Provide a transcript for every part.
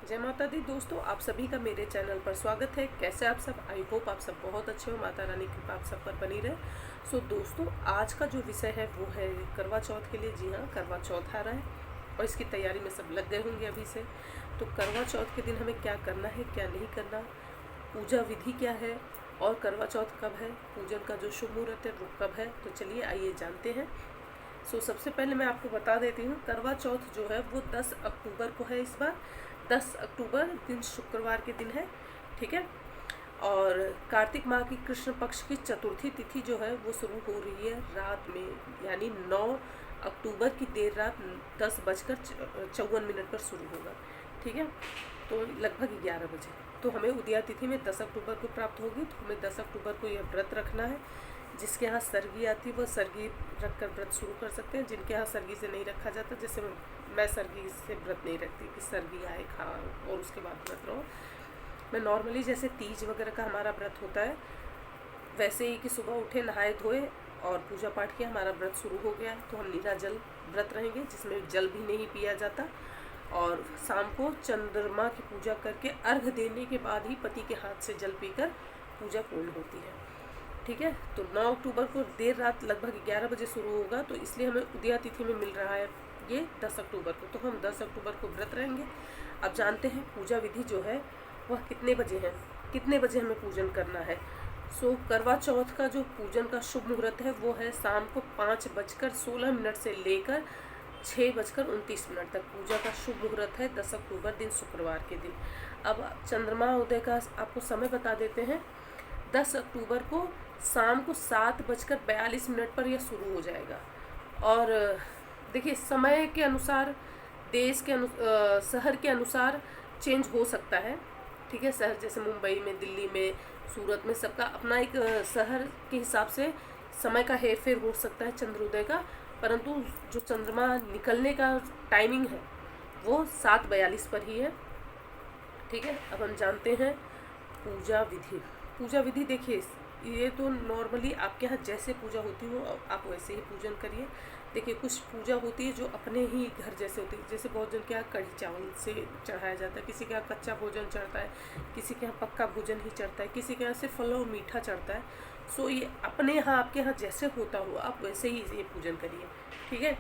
जय माता दी दोस्तों, आप सभी का मेरे चैनल पर स्वागत है। कैसे आप सब? आई होप आप सब बहुत अच्छे हो। माता रानी की कृपा आप सब पर बनी रहे। सो दोस्तों, आज का जो विषय है वो है करवा चौथ के लिए। जी हाँ, करवा चौथ आ रहा है और इसकी तैयारी में सब लग गए होंगे अभी से। तो करवा चौथ के दिन हमें क्या करना है, क्या नहीं करना, पूजा विधि क्या है और करवा चौथ कब है, पूजन का जो शुभ मुहूर्त है वो कब है। तो चलिए आइए जानते हैं। सबसे पहले मैं आपको बता देती हूँ, करवा चौथ जो है वो 10 अक्टूबर को है। इस बार 10 अक्टूबर दिन शुक्रवार के दिन है, ठीक है। और कार्तिक माह की कृष्ण पक्ष की चतुर्थी तिथि जो है वो शुरू हो रही है रात में, यानी 9 अक्टूबर की देर रात 10:54 पर शुरू होगा, ठीक है। तो लगभग 11 बजे तो हमें उदया तिथि में 10 अक्टूबर को प्राप्त होगी। तो हमें 10 अक्टूबर को यह व्रत रखना है। जिसके यहाँ सरगी आती है वह सरगी रख कर व्रत शुरू कर सकते हैं। जिनके यहाँ सरगी से नहीं रखा जाता, जैसे मैं सरगी से व्रत नहीं रखती कि सरगी आए खाओ और उसके बाद व्रत रहो। मैं नॉर्मली जैसे तीज वगैरह का हमारा व्रत होता है वैसे ही कि सुबह उठे, नहाए धोए और पूजा पाठ किया, हमारा व्रत शुरू हो गया। तो हम नीराजल व्रत रहेंगे, जिसमें जल भी नहीं पिया जाता। और शाम को चंद्रमा की पूजा करके अर्घ देने के बाद ही पति के हाथ से जल पीकर पूजा पूर्ण होती है, ठीक है। तो 9 अक्टूबर को देर रात लगभग 11 बजे शुरू होगा, तो इसलिए हमें उदया तिथि में मिल रहा है ये 10 अक्टूबर को। तो हम 10 अक्टूबर को व्रत रहेंगे। अब जानते हैं पूजा विधि जो है वह कितने बजे है, कितने बजे हमें पूजन करना है। करवा चौथ का जो पूजन का शुभ मुहूर्त है वो है शाम को 5:16 से लेकर 6:29 तक पूजा का शुभ मुहूर्त है। 10 अक्टूबर दिन शुक्रवार के दिन। अब चंद्रमा उदय का आपको समय बता देते हैं। 10 अक्टूबर को शाम को 7:42 पर यह शुरू हो जाएगा। और देखिए, समय के अनुसार, देश के शहर के अनुसार चेंज हो सकता है, ठीक है। शहर जैसे मुंबई में, दिल्ली में, सूरत में, सबका अपना एक शहर के हिसाब से समय का हेर फेर हो सकता है चंद्रोदय का। परंतु जो चंद्रमा निकलने का टाइमिंग है वो 7:42 पर ही है, ठीक है। अब हम जानते हैं पूजा विधि। पूजा विधि देखिए, ये तो नॉर्मली आपके यहाँ जैसे पूजा होती हो आप वैसे ही पूजन करिए। देखिए, कुछ पूजा होती है जो अपने ही घर जैसे होती है। जैसे बहुत जन के यहाँ कढ़ी चावल से चढ़ाया जाता है, किसी के यहाँ कच्चा भोजन चढ़ता है, किसी के यहाँ पक्का भोजन ही चढ़ता है, किसी के यहाँ सिर्फ फल और मीठा चढ़ता है। ये अपने यहाँ, आपके यहाँ जैसे होता हो आप वैसे ही ये पूजन करिए, ठीक है।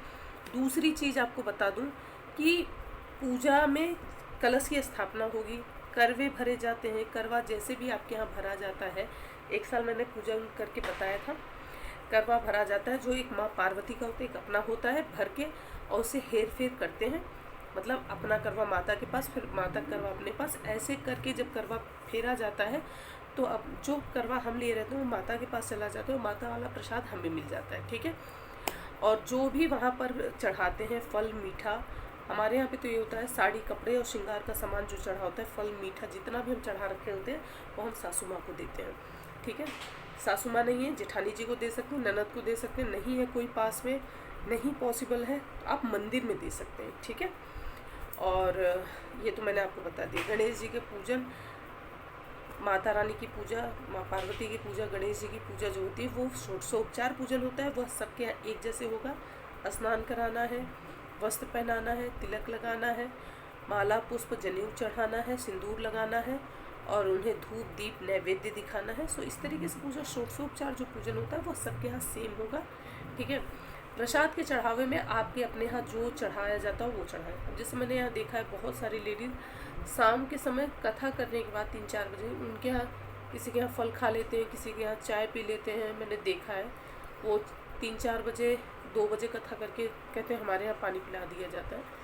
दूसरी चीज़ आपको बता दूँ कि पूजा में कलश की स्थापना होगी, करवे भरे जाते हैं। करवा जैसे भी आपके यहाँ भरा जाता है, एक साल मैंने पूजन करके बताया था, करवा भरा जाता है जो एक माँ पार्वती का होता है, एक अपना होता है, भर के और उसे हेर फेर करते हैं। मतलब अपना करवा माता के पास, फिर माता करवा अपने पास, ऐसे करके जब करवा फेरा जाता है तो अब जो करवा हम लिए रहते हैं वो माता के पास चला जाता है, वो माता वाला प्रसाद हमें मिल जाता है, ठीक है। और जो भी वहाँ पर चढ़ाते हैं फल मीठा, हमारे यहाँ पे तो ये होता है साड़ी, कपड़े और श्रृंगार का सामान जो चढ़ा होता है, फल मीठा जितना भी हम चढ़ा रखे होते हैं वो हम सासू माँ को देते हैं, ठीक है। सासू माँ नहीं है, जेठानी जी को दे सकते हैं, ननद को दे सकते हैं, नहीं है कोई पास में, नहीं पॉसिबल है तो आप मंदिर में दे सकते हैं, ठीक है। और ये तो मैंने आपको बता दिया। गणेश जी के पूजन, माता रानी की पूजा, माँ पार्वती की पूजा, गणेश जी की पूजा जो होती है वो षोडशोपचार पूजन होता है। वह सबके यहाँ एक जैसे होगा। स्नान कराना है, वस्त्र पहनाना है, तिलक लगाना है, माला पुष्प जनेऊ चढ़ाना है, सिंदूर लगाना है और उन्हें धूप दीप नैवेद्य दिखाना है। इस तरीके से पूजा, षोडशोपचार जो पूजन होता है वह सबके यहाँ सेम होगा, ठीक है। प्रसाद के चढ़ावे में आपके अपने यहाँ जो चढ़ाया जाता है वो चढ़ाए। अब जैसे मैंने यहाँ देखा है बहुत सारी लेडीज़ शाम के समय कथा करने के बाद 3-4 बजे उनके यहाँ, किसी के यहाँ फल खा लेते हैं, किसी के यहाँ चाय पी लेते हैं। मैंने देखा है वो 3-4 बजे, 2 बजे कथा करके कहते हैं हमारे यहाँ पानी पिला दिया जाता है।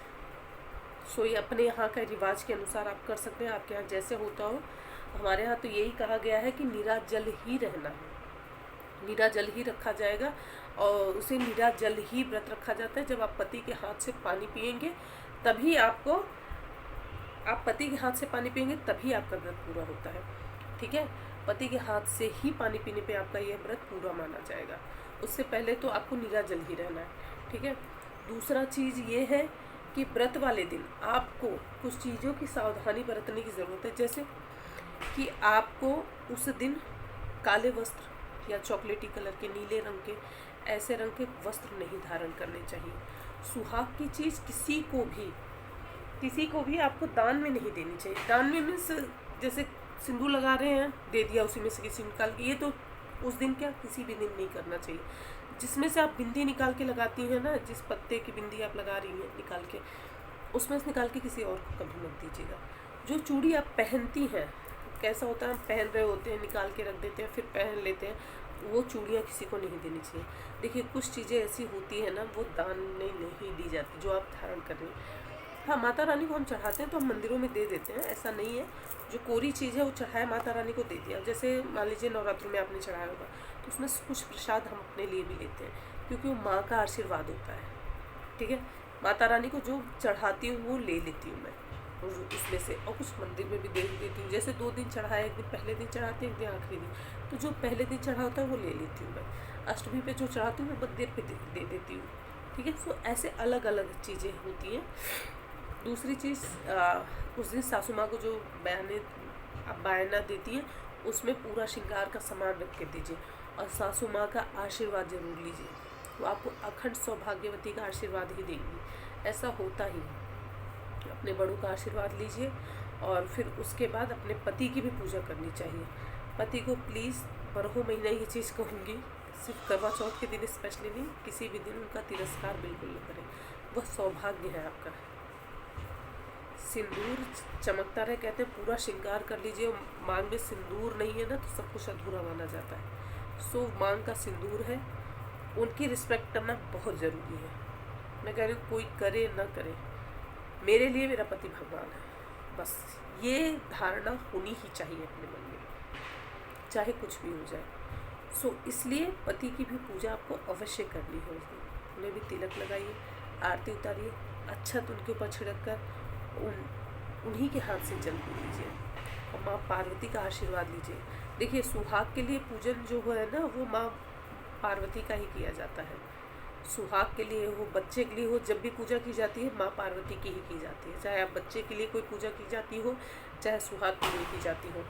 ये अपने यहाँ का रिवाज के अनुसार आप कर सकते हैं, आपके यहाँ जैसे होता हो। हमारे यहाँ तो यही कहा गया है कि नीरा जल ही रहना है, नीरा जल ही रखा जाएगा और उसे नीरा जल ही व्रत रखा जाता है। जब आप पति के हाथ से पानी पिएंगे तभी आप पति के हाथ से पानी पिएंगे तभी आपका व्रत पूरा होता है, ठीक है। पति के हाथ से ही पानी पीने पे आपका यह व्रत पूरा माना जाएगा। उससे पहले तो आपको नीरा जल ही रहना है, ठीक है। दूसरा चीज़ ये है कि व्रत वाले दिन आपको कुछ चीज़ों की सावधानी बरतने की ज़रूरत है। जैसे कि आपको उस दिन काले वस्त्र या चॉकलेटी कलर के, नीले रंग के, ऐसे रंग के वस्त्र नहीं धारण करने चाहिए। सुहाग की चीज़ किसी को भी किसी को भी आपको दान में नहीं देनी चाहिए। दान में मीन्स जैसे सिंदूर लगा रहे हैं, दे दिया उसी में से किसी निकाल के, ये तो उस दिन क्या किसी भी दिन नहीं करना चाहिए। जिसमें से आप बिंदी निकाल के लगाती हैं ना, जिस पत्ते की बिंदी आप लगा रही हैं निकाल के, उसमें से निकाल के किसी और को कभी मत दीजिएगा। जो चूड़ी आप पहनती हैं, कैसा होता है हम पहन रहे होते हैं, निकाल के रख देते हैं, फिर पहन लेते हैं, वो चूड़ियाँ किसी को नहीं देनी चाहिए। देखिए कुछ चीज़ें ऐसी होती हैं ना, वो दान में नहीं दी जाती, जो आप धारण कर रहे हैं। हाँ, माता रानी को हम चढ़ाते हैं तो हम मंदिरों में दे देते हैं, ऐसा नहीं है। जो कोरी चीज़ है वो चढ़ाए माता रानी को दे दिया। जैसे मान लीजिए नवरात्रों में आपने चढ़ाया होगा, तो उसमें कुछ प्रसाद हम अपने लिए भी लेते हैं, क्योंकि वो माँ का आशीर्वाद होता है। ठीक है, माता रानी को जो चढ़ाती हूँ वो ले लेती हूँ मैं उसमें से, और कुछ मंदिर में भी दे देती हूँ। जैसे 2 दिन चढ़ाया, एक दिन पहले दिन चढ़ाती हूँ, एक दिन आखिरी दिन, तो जो पहले दिन चढ़ा होता है वो ले लेती हूँ मैं। अष्टमी पे जो चढ़ाती हूँ वो मंदिर पे दे देती हूँ। ठीक है, तो ऐसे अलग अलग चीज़ें होती हैं। दूसरी चीज़, उस दिन सासू माँ को जो बयाना देती हैं, उसमें पूरा श्रृंगार का सामान रख के दीजिए, और सासू माँ का आशीर्वाद जरूर लीजिए। वो आपको अखंड सौभाग्यवती का आशीर्वाद ही देंगी, ऐसा होता ही है। अपने बड़ों का आशीर्वाद लीजिए, और फिर उसके बाद अपने पति की भी पूजा करनी चाहिए। पति को प्लीज़ बारहों महीने ये चीज़ कहूँगी, सिर्फ करवा चौथ के दिन स्पेशली नहीं, किसी भी दिन उनका तिरस्कार बिल्कुल न करें। वह सौभाग्य है आपका। सिंदूर चमकता रहे, कहते हैं पूरा श्रृंगार कर लीजिए। मांग में सिंदूर नहीं है ना, तो सब कुछ अधूरा माना जाता है। सो मांग का सिंदूर है, उनकी रिस्पेक्ट करना बहुत ज़रूरी है। मैं कह रही हूँ कोई करे ना करे, मेरे लिए मेरा पति भगवान है, बस ये धारणा होनी ही चाहिए अपने मन में, चाहे कुछ भी हो जाए। सो इसलिए पति की भी पूजा आपको अवश्य करनी है। उन्हें भी तिलक लगाइए, आरती उतारिए, अक्षत उनके ऊपर छिड़क कर उन्हीं के हाथ से जल पी लीजिए, और माँ पार्वती का आशीर्वाद लीजिए। देखिए सुहाग के लिए पूजन जो है ना, वो माँ पार्वती का ही किया जाता है। सुहाग के लिए हो, बच्चे के लिए हो, जब भी पूजा की जाती है माँ पार्वती की ही की जाती है। चाहे आप बच्चे के लिए कोई पूजा की जाती हो, चाहे सुहाग के लिए की जाती हो।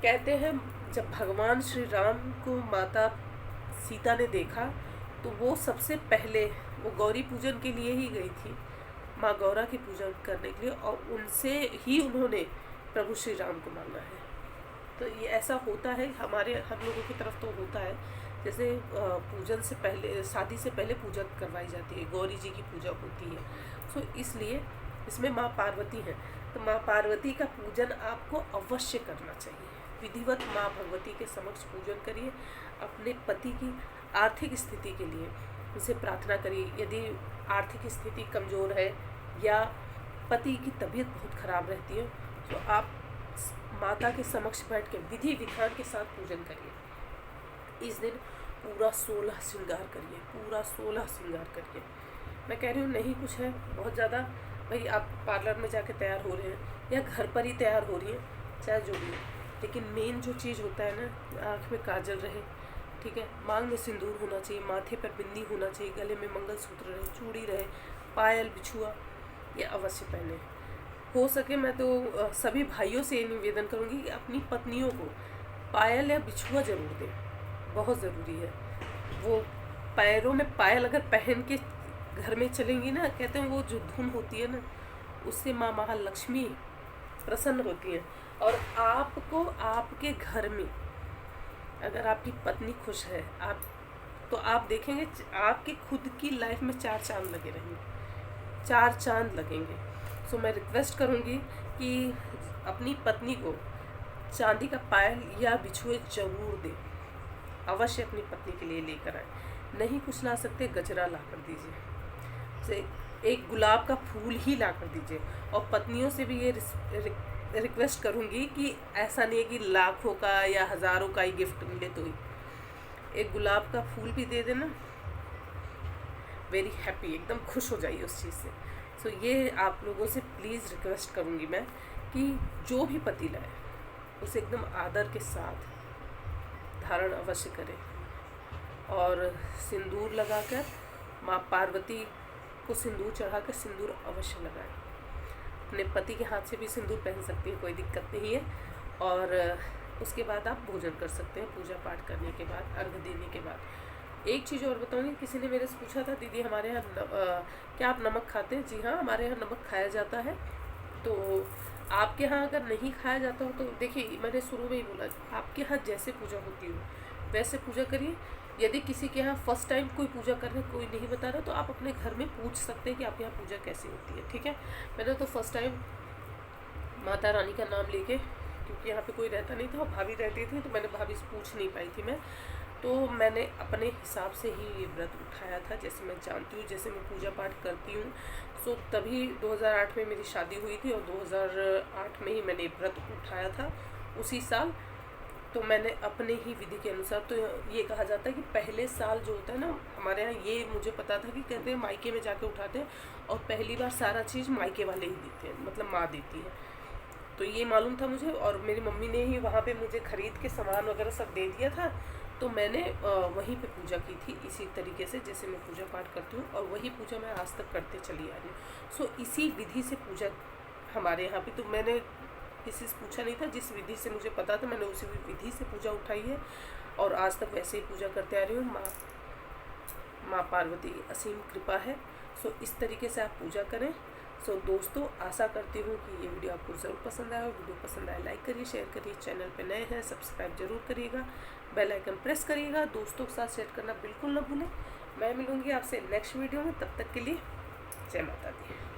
कहते हैं जब भगवान श्री राम को माता सीता ने देखा, तो वो सबसे पहले वो गौरी पूजन के लिए ही गई थी, माँ गौरा की पूजा करने के लिए, और उनसे ही उन्होंने प्रभु श्री राम को मांगा है। तो ये ऐसा होता है, हम लोगों की तरफ तो होता है। जैसे पूजन से पहले, शादी से पहले पूजा करवाई जाती है, गौरी जी की पूजा होती है। सो इसलिए इसमें माँ पार्वती है, तो माँ पार्वती का पूजन आपको अवश्य करना चाहिए। विधिवत माँ भगवती के समक्ष पूजन करिए। अपने पति की आर्थिक स्थिति के लिए उनसे प्रार्थना करिए। यदि आर्थिक स्थिति कमज़ोर है या पति की तबीयत बहुत ख़राब रहती है, तो आप माता के समक्ष बैठ के विधि विधान के साथ पूजन करिए। इस दिन पूरा 16 श्रृंगार करिए, पूरा 16 श्रृंगार करिए। मैं कह रही हूँ नहीं कुछ है बहुत ज़्यादा, भाई आप पार्लर में जाके तैयार हो रहे हैं या घर पर ही तैयार हो रही हैं, चाहे जो भी हो, लेकिन मेन जो चीज़ होता है ना, आँख में काजल रहे, ठीक है, मांग में सिंदूर होना चाहिए, माथे पर बिंदी होना चाहिए, गले में मंगलसूत्र रहे, चूड़ी रहे, पायल बिछुआ ये अवश्य पहने। हो सके मैं तो सभी भाइयों से ये निवेदन करूँगी कि अपनी पत्नियों को पायल या बिछुआ ज़रूर दें, बहुत ज़रूरी है। वो पैरों में पायल अगर पहन के घर में चलेंगी ना, कहते हैं वो जो धुन होती है ना, उससे माँ महालक्ष्मी प्रसन्न होती हैं। और आपको आपके घर में अगर आपकी पत्नी खुश है, आप तो आप देखेंगे आपकी खुद की लाइफ में 4 चांद लगे रहेंगे, 4 चांद लगेंगे। सो मैं रिक्वेस्ट करूँगी कि अपनी पत्नी को चांदी का पायल या बिछुए जरूर दें, अवश्य अपनी पत्नी के लिए लेकर आए। नहीं कुछ ला सकते, गजरा ला कर दीजिए, से एक गुलाब का फूल ही ला कर दीजिए। और पत्नियों से भी ये रिक्वेस्ट करूँगी कि ऐसा नहीं है कि लाखों का या हज़ारों का ही गिफ्ट मिले, तो ही एक गुलाब का फूल भी दे देना, वेरी हैप्पी, एकदम खुश हो जाइए उस चीज़ से। सो ये आप लोगों से प्लीज़ रिक्वेस्ट करूँगी मैं कि जो भी पति लाए उसे एकदम आदर के साथ धारण अवश्य करें, और सिंदूर लगाकर माँ पार्वती को सिंदूर चढ़ाकर सिंदूर अवश्य लगाएं। अपने पति के हाथ से भी सिंदूर पहन सकती हैं, कोई दिक्कत नहीं है। और उसके बाद आप भोजन कर सकते हैं, पूजा पाठ करने के बाद, अर्घ देने के बाद। एक चीज़ और बताऊँगी, किसी ने मेरे से पूछा था दीदी हमारे यहाँ क्या आप नमक खाते हैं? जी हाँ, हमारे यहाँ नमक खाया जाता है। तो आपके यहाँ अगर नहीं खाया जाता हो तो देखिए, मैंने शुरू में ही बोला, आपके यहाँ जैसे पूजा होती हो वैसे पूजा करिए। यदि किसी के यहाँ फर्स्ट टाइम कोई पूजा कर रहे, कोई नहीं बता रहा, तो आप अपने घर में पूछ सकते हैं कि आपके यहाँ पूजा कैसी होती है, ठीक है। मैंने तो फर्स्ट टाइम माता रानी का नाम लेके, क्योंकि यहाँ पे कोई रहता नहीं था, भाभी रहती थी, तो मैंने भाभी से पूछ नहीं पाई थी मैं, तो मैंने अपने हिसाब से ही ये व्रत उठाया था, जैसे मैं जानती हूँ, जैसे मैं पूजा पाठ करती हूँ। सो तभी 2008 में मेरी शादी हुई थी और 2008 में ही मैंने व्रत उठाया था उसी साल। तो मैंने अपने ही विधि के अनुसार, तो ये कहा जाता है कि पहले साल जो होता है ना, हमारे यहाँ ये मुझे पता था कि कहते हैं मायके में जाके उठाते हैं और पहली बार सारा चीज़ मायके वाले ही देते हैं, मतलब माँ देती है। तो ये मालूम था मुझे, और मेरी मम्मी ने ही वहाँ पे मुझे ख़रीद के सामान वगैरह सब दे दिया था। तो मैंने वहीं पे पूजा की थी इसी तरीके से जैसे मैं पूजा पाठ करती हूँ, और वही पूजा मैं आज तक करते चली आ रही हूँ। सो इसी विधि से पूजा हमारे यहाँ पे, तो मैंने किसी से पूछा नहीं था, जिस विधि से मुझे पता था मैंने उसी विधि से पूजा उठाई है, और आज तक वैसे ही पूजा करते आ रही हूँ। माँ पार्वती की असीम कृपा है। सो इस तरीके से आप पूजा करें। सो दोस्तों, आशा करती हूँ कि ये वीडियो आपको ज़रूर पसंद आया। वीडियो पसंद आए लाइक करिए, शेयर करिए, चैनल पे नए हैं सब्सक्राइब जरूर करिएगा, बेल आइकन प्रेस करिएगा, दोस्तों के साथ शेयर करना बिल्कुल ना भूलें। मैं मिलूँगी आपसे नेक्स्ट वीडियो में, तब तक के लिए जय माता दी।